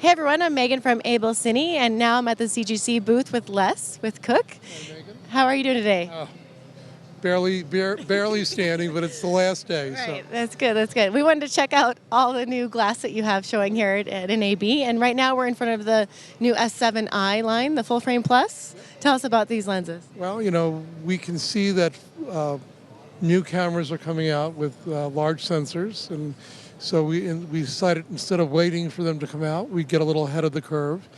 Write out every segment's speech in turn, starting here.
Hey everyone, I'm Megan from AbelCine, and now I'm at the CGC booth with Les, with Cooke. Hi, Megan. How are you doing today? Barely standing, but it's the last day. Right, So that's good, that's good. We wanted to check out all the new glass that you have showing here at NAB, and right now we're in front of the new S7i line, the Full Frame Plus. Tell us about these lenses. well, we can see that new cameras are coming out with large sensors, and so we decided instead of waiting for them to come out, we get a little ahead of the curve.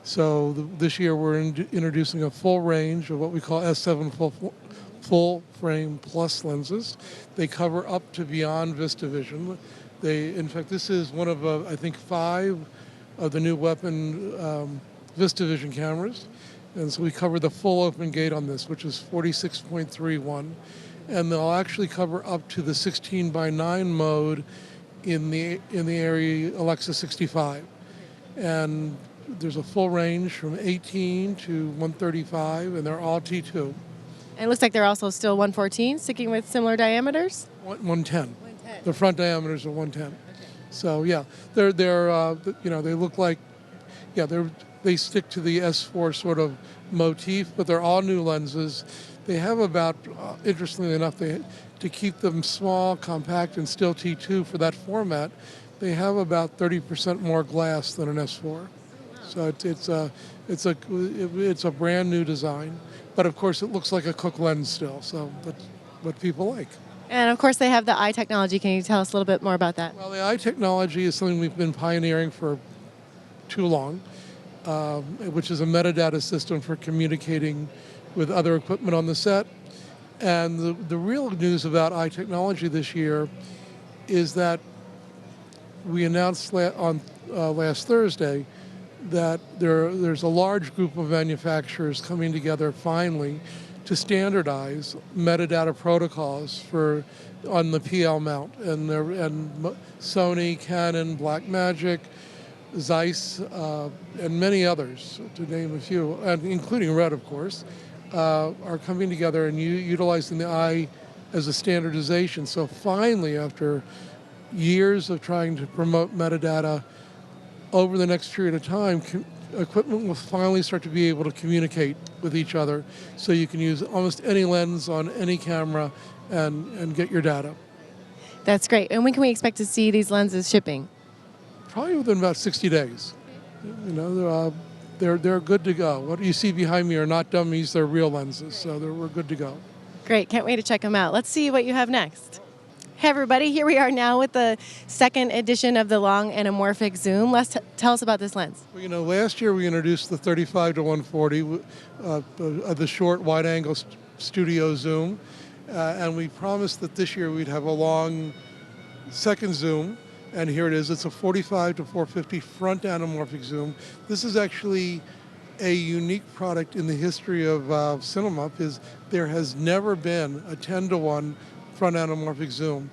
So this year we're introducing a full range of what we call S7 full frame plus lenses. They cover up to beyond VistaVision. In fact, this is one of I think 5 of the new weapon VistaVision cameras, and so we cover the full open gate on this, which is 46.31, and they'll actually cover up to the 16:9 mode in the area Alexa 65, and there's a full range from 18 to 135, and they're all T2. And it looks like they're also still 114, sticking with similar diameters? 110. The front diameters are 110. Okay. So yeah, they're they look like, they stick to the S4 sort of motif, but they're all new lenses. They have about, interestingly enough, to keep them small, compact, and still T2 for that format, they have about 30% more glass than an S4. So it's a brand new design, but of course it looks like a Cooke lens still. So that's what people like. And of course they have the eye technology. Can you tell us a little bit more about that? Well, the eye technology is something we've been pioneering for too long, which is a metadata system for communicating with other equipment on the set. And the real news about eye technology this year is that we announced on last Thursday that there's a large group of manufacturers coming together finally to standardize metadata protocols on the PL mount, and Sony, Canon, Blackmagic, Zeiss, and many others, to name a few, and including Red, of course, are coming together and utilizing the eye as a standardization. So finally, after years of trying to promote metadata, over the next period of time, equipment will finally start to be able to communicate with each other, so you can use almost any lens on any camera and get your data. That's great. And when can we expect to see these lenses shipping? Probably within about 60 days. They're good to go. What you see behind me are not dummies, they're real lenses, so we're good to go. Great, can't wait to check them out. Let's see what you have next. Hey everybody, here we are now with the second edition of the long anamorphic zoom. Tell us about this lens. Well, last year we introduced the 35 to 140, the short wide-angle studio zoom, and we promised that this year we'd have a long second zoom, and here it is. It's a 45 to 450 front anamorphic zoom. This is actually a unique product in the history of cinema, because there has never been a 10 to 1 front anamorphic zoom.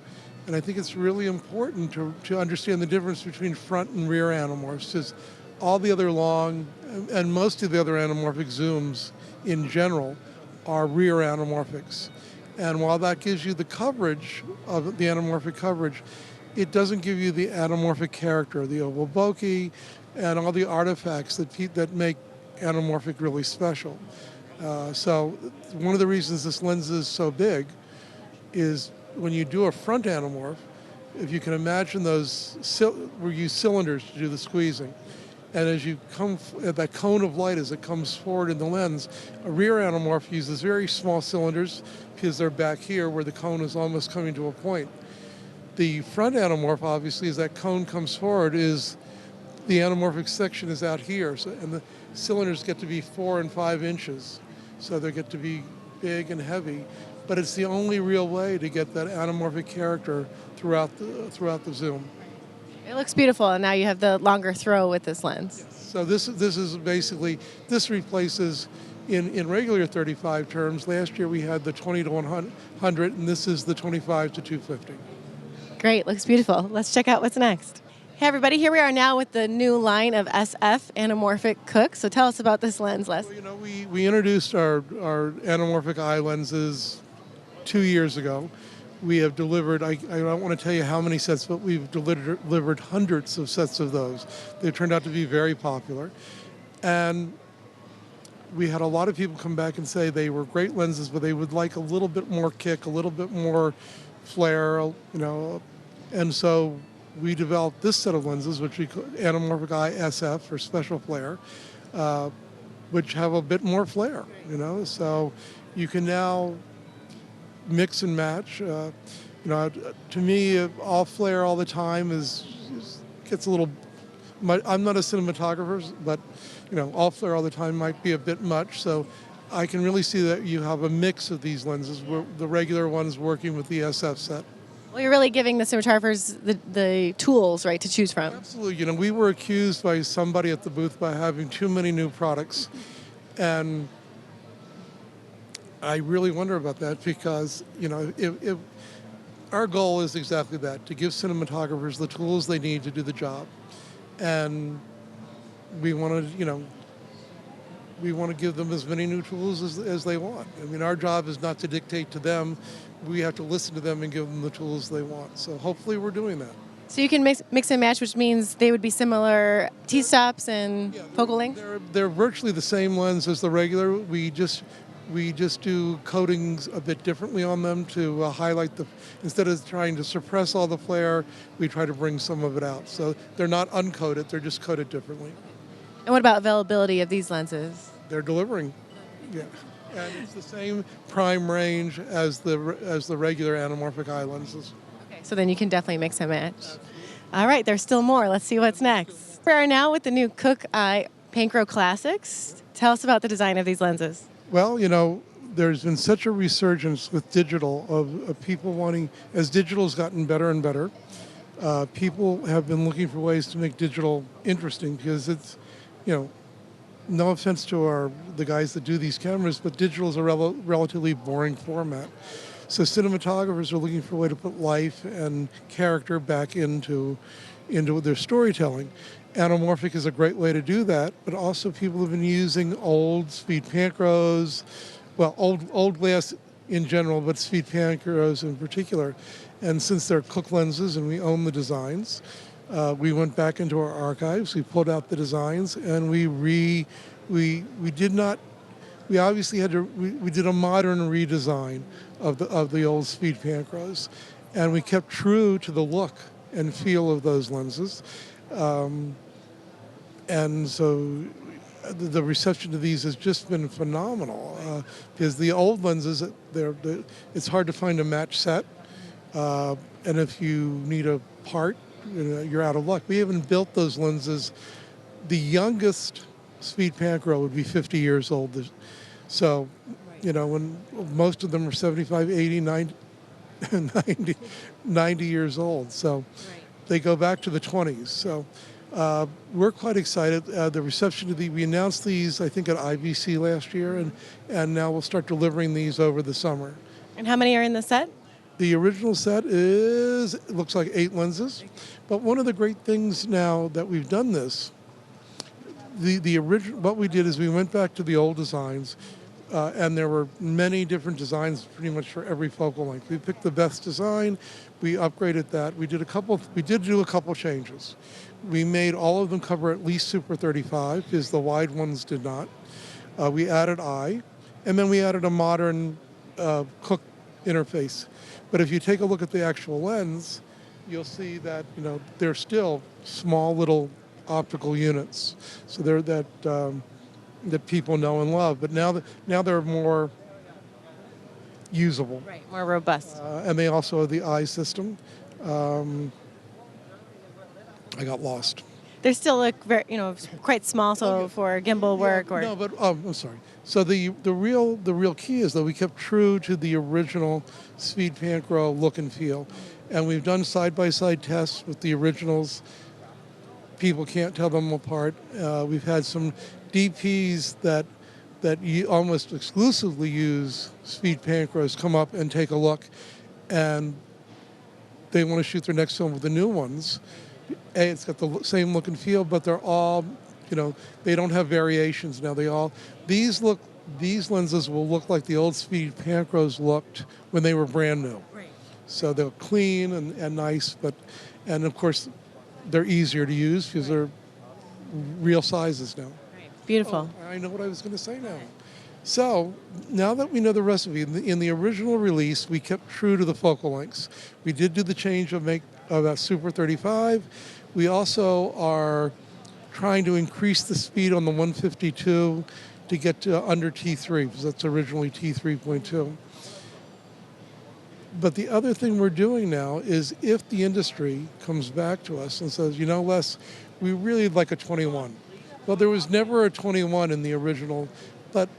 And I think it's really important to understand the difference between front and rear anamorphs, because all the other long, and most of the other anamorphic zooms in general, are rear anamorphics. And while that gives you the coverage of the anamorphic coverage, it doesn't give you the anamorphic character, the oval bokeh, and all the artifacts that make anamorphic really special. So one of the reasons this lens is so big is when you do a front anamorph, if you can imagine we use cylinders to do the squeezing. And as you come at that cone of light as it comes forward in the lens, a rear anamorph uses very small cylinders because they're back here where the cone is almost coming to a point. The front anamorph, obviously, as that cone comes forward, the anamorphic section is out here, and the cylinders get to be 4 and 5 inches, so they get to be big and heavy. But it's the only real way to get that anamorphic character throughout the zoom. It looks beautiful, and now you have the longer throw with this lens. Yes. So this is basically, this replaces, in regular 35 terms, last year we had the 20 to 100, and this is the 25 to 250. Great, looks beautiful. Let's check out what's next. Hey everybody, here we are now with the new line of SF anamorphic Cooke. So tell us about this lens, Les. Well, we introduced our anamorphic eye lenses 2 years ago. We have delivered, I don't want to tell you how many sets, but we've delivered hundreds of sets of those. They've turned out to be very popular. And we had a lot of people come back and say they were great lenses, but they would like a little bit more kick, a little bit more flare, And so we developed this set of lenses, which we call anamorphic eye SF, or special flare, which have a bit more flare, So you can now mix and match. To me, all flare all the time gets a little. I'm not a cinematographer, but all flare all the time might be a bit much. So I can really see that you have a mix of these lenses, where the regular ones working with the SF set. Well, you're really giving the cinematographers the tools, right, to choose from. Absolutely. We were accused by somebody at the booth by having too many new products, and I really wonder about that because, if our goal is exactly that, to give cinematographers the tools they need to do the job. And we want to give them as many new tools as they want. Our job is not to dictate to them. We have to listen to them and give them the tools they want. So hopefully we're doing that. So you can mix and match, which means they would be similar T-stops and focal length? They're virtually the same lens as the regular. We just do coatings a bit differently on them to highlight instead of trying to suppress all the flare, we try to bring some of it out. So they're not uncoated, they're just coated differently. And what about availability of these lenses? They're delivering, yeah. And it's the same prime range as the regular anamorphic eye lenses. Okay, so then you can definitely mix and match. All right, there's still more. Let's see what's next. We are now with the new Cooke Pancro Classics. Tell us about the design of these lenses. Well, there's been such a resurgence with digital of people wanting, as digital's gotten better and better, people have been looking for ways to make digital interesting because it's, no offense to the guys that do these cameras, but digital is a relatively boring format. So cinematographers are looking for a way to put life and character back into their storytelling. Anamorphic is a great way to do that, but also people have been using old speed Pancros, well, old glass in general, but speed Pancros in particular. And since they're Cooke lenses and we own the designs, we went back into our archives, we pulled out the designs, and we did a modern redesign of the old speed Pancros, and we kept true to the look and feel of those lenses. And so the reception to these has just been phenomenal because the old lenses, it's hard to find a match set, and if you need a part, you're out of luck. We haven't built those lenses. The youngest speed Pancro would be 50 years old. So, when most of them are 75, 80, 90 years old. So they go back to the 20s. So we're quite excited. The reception we announced these, I think, at IBC last year, and now we'll start delivering these over the summer. And how many are in the set? The original set looks like 8 lenses. But one of the great things now that we've done this, what we did is we went back to the old designs, and there were many different designs pretty much for every focal length. We picked the best design, we upgraded that. We did do a couple changes. We made all of them cover at least Super 35 because the wide ones did not. We added eye, and then we added a modern Cooke interface. But if you take a look at the actual lens, you'll see that they're still small little optical units. So they're that people know and love. But now they're more usable. Right, more robust. And they also have the eye system. I got lost. They still look very, quite small. So for gimbal work or no, but I'm sorry. So the real key is that we kept true to the original speed Pancro look and feel, and we've done side-by-side tests with the originals. People can't tell them apart. We've had some DPs that almost exclusively use speed Pancros come up and take a look, and they want to shoot their next film with the new ones. It's got the same look and feel, but they're all, they don't have variations now. These lenses will look like the old speed Pancros looked when they were brand new. Right. So they're clean and nice, and of course, they're easier to use because they're real sizes now. Beautiful. Oh, I know what I was going to say now. So now that we know the recipe, in the original release, we kept true to the focal lengths. We did do the change of that Super 35. We also are trying to increase the speed on the 152 to get to under T3, because that's originally T3.2. But the other thing we're doing now is if the industry comes back to us and says, Les, we really like a 21. Well, there was never a 21 in the original, but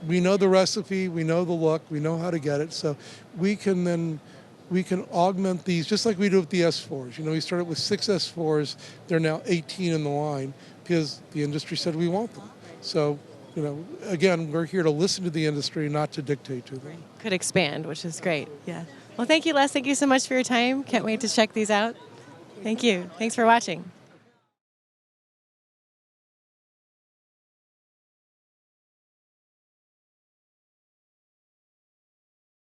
we know the recipe, we know the look, we know how to get it, so we can augment these just like we do with the S4s. We started with 6 S4s, they're now 18 in the line because the industry said we want them. So, again, we're here to listen to the industry, not to dictate to them. Could expand, which is great. Yeah. Well, thank you, Les. Thank you so much for your time. Can't wait to check these out. Thank you. Thanks for watching.